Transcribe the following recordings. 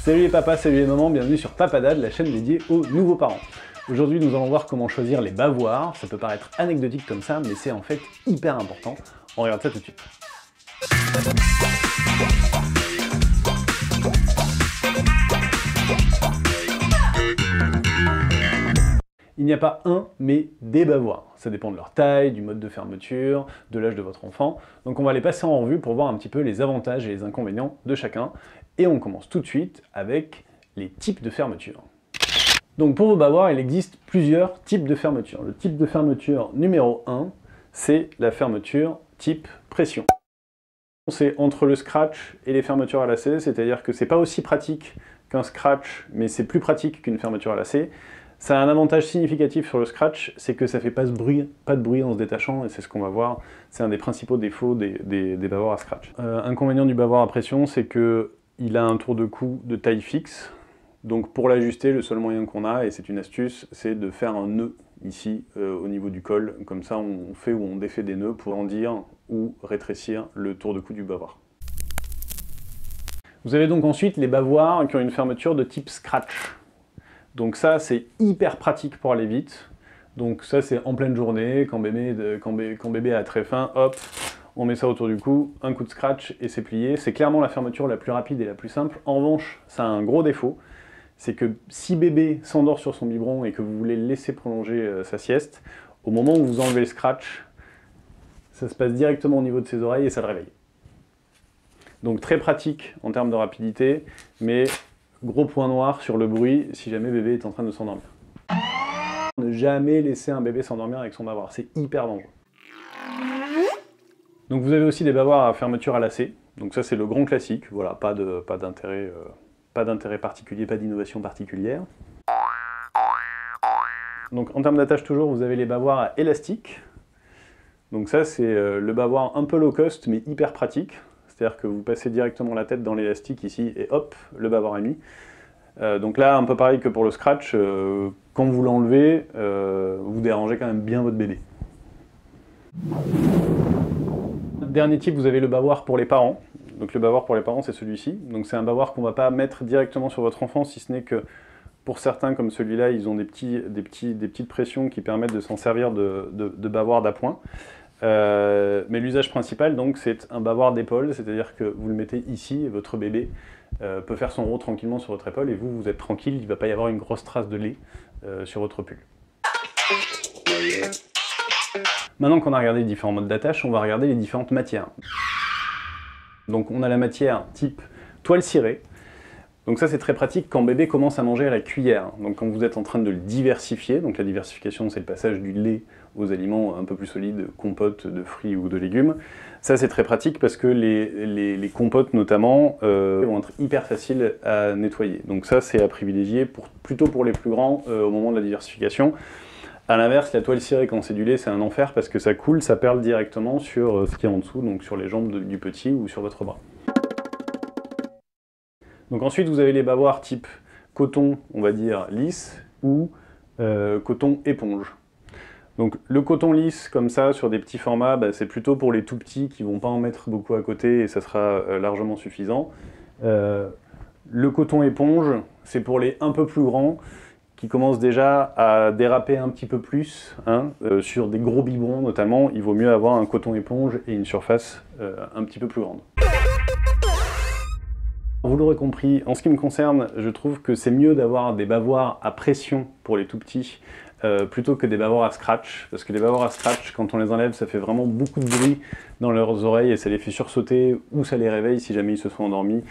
Salut les papas, salut les mamans, bienvenue sur Papadad, la chaîne dédiée aux nouveaux parents. Aujourd'hui, nous allons voir comment choisir les bavoirs. Ça peut paraître anecdotique comme ça, mais c'est en fait hyper important. On regarde ça tout de suite. Il n'y a pas un, mais des bavoirs. Ça dépend de leur taille, du mode de fermeture, de l'âge de votre enfant. Donc on va les passer en revue pour voir un petit peu les avantages et les inconvénients de chacun. Et on commence tout de suite avec les types de fermeture. Donc pour vos bavoirs, il existe plusieurs types de fermeture. Le type de fermeture numéro 1, c'est la fermeture type pression. C'est entre le scratch et les fermetures à lacets, c'est-à-dire que c'est pas aussi pratique qu'un scratch, mais c'est plus pratique qu'une fermeture à lacets. Ça a un avantage significatif sur le scratch, c'est que ça fait pas de bruit en se détachant, et c'est ce qu'on va voir, c'est un des principaux défauts des bavoirs à scratch. Inconvénient du bavoir à pression, c'est qu'il a un tour de cou de taille fixe, donc pour l'ajuster, le seul moyen qu'on a, et c'est une astuce, c'est de faire un nœud ici au niveau du col, comme ça on fait ou on défait des nœuds pour agrandir ou rétrécir le tour de cou du bavoir. Vous avez donc ensuite les bavoirs qui ont une fermeture de type scratch. Donc ça, c'est hyper pratique pour aller vite. Donc ça, c'est en pleine journée, quand bébé a très faim, hop, on met ça autour du cou, un coup de scratch et c'est plié. C'est clairement la fermeture la plus rapide et la plus simple. En revanche, ça a un gros défaut, c'est que si bébé s'endort sur son biberon et que vous voulez le laisser prolonger sa sieste, au moment où vous enlevez le scratch, ça se passe directement au niveau de ses oreilles et ça le réveille. Donc très pratique en termes de rapidité, mais gros point noir sur le bruit si jamais bébé est en train de s'endormir. Ne jamais laisser un bébé s'endormir avec son bavoir, c'est hyper dangereux. Donc vous avez aussi des bavoirs à fermeture à lacets, donc ça c'est le grand classique, voilà, pas d'intérêt particulier, pas d'innovation particulière. Donc en termes d'attache toujours, vous avez les bavoirs à élastique. Donc ça c'est le bavoir un peu low cost mais hyper pratique. C'est-à-dire que vous passez directement la tête dans l'élastique ici et hop, le bavoir est mis. Donc là, un peu pareil que pour le scratch, quand vous l'enlevez, vous dérangez quand même bien votre bébé. Dernier type, vous avez le bavoir pour les parents. Donc le bavoir pour les parents, c'est celui-ci. Donc c'est un bavoir qu'on ne va pas mettre directement sur votre enfant, si ce n'est que pour certains comme celui-là, ils ont des petites pressions qui permettent de s'en servir de bavoir d'appoint. Mais l'usage principal, donc, c'est un bavoir d'épaule, c'est-à-dire que vous le mettez ici et votre bébé peut faire son rot tranquillement sur votre épaule et vous êtes tranquille, il ne va pas y avoir une grosse trace de lait sur votre pull. Maintenant qu'on a regardé les différents modes d'attache, on va regarder les différentes matières. Donc on a la matière type toile cirée. Donc ça c'est très pratique quand bébé commence à manger à la cuillère. Donc quand vous êtes en train de le diversifier, donc la diversification c'est le passage du lait aux aliments un peu plus solides, compotes de fruits ou de légumes. Ça c'est très pratique parce que les compotes notamment vont être hyper faciles à nettoyer. Donc ça c'est à privilégier plutôt pour les plus grands au moment de la diversification. A l'inverse, la toile cirée quand c'est du lait c'est un enfer parce que ça coule, ça perle directement sur ce qu'il y a en dessous, donc sur les jambes du petit ou sur votre bras. Donc ensuite vous avez les bavoirs type coton, on va dire lisse, ou coton éponge. Donc le coton lisse comme ça sur des petits formats, c'est plutôt pour les tout petits qui ne vont pas en mettre beaucoup à côté et ça sera largement suffisant. Le coton éponge, c'est pour les un peu plus grands qui commencent déjà à déraper un petit peu plus, hein, sur des gros biberons notamment, il vaut mieux avoir un coton éponge et une surface un petit peu plus grande. Vous l'aurez compris, en ce qui me concerne, je trouve que c'est mieux d'avoir des bavoirs à pression pour les tout petits plutôt que des bavoirs à scratch, parce que les bavoirs à scratch, quand on les enlève, ça fait vraiment beaucoup de bruit dans leurs oreilles et ça les fait sursauter ou ça les réveille si jamais ils se sont endormis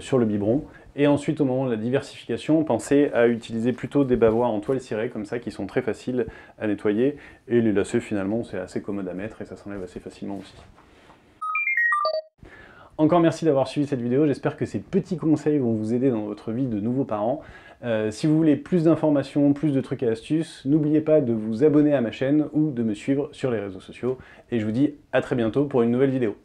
sur le biberon. Et ensuite, au moment de la diversification, pensez à utiliser plutôt des bavoirs en toile cirée, comme ça, qui sont très faciles à nettoyer. Et les lacets, finalement, c'est assez commode à mettre et ça s'enlève assez facilement aussi. Encore merci d'avoir suivi cette vidéo, j'espère que ces petits conseils vont vous aider dans votre vie de nouveaux parents. Si vous voulez plus d'informations, plus de trucs et astuces, n'oubliez pas de vous abonner à ma chaîne ou de me suivre sur les réseaux sociaux. Et je vous dis à très bientôt pour une nouvelle vidéo.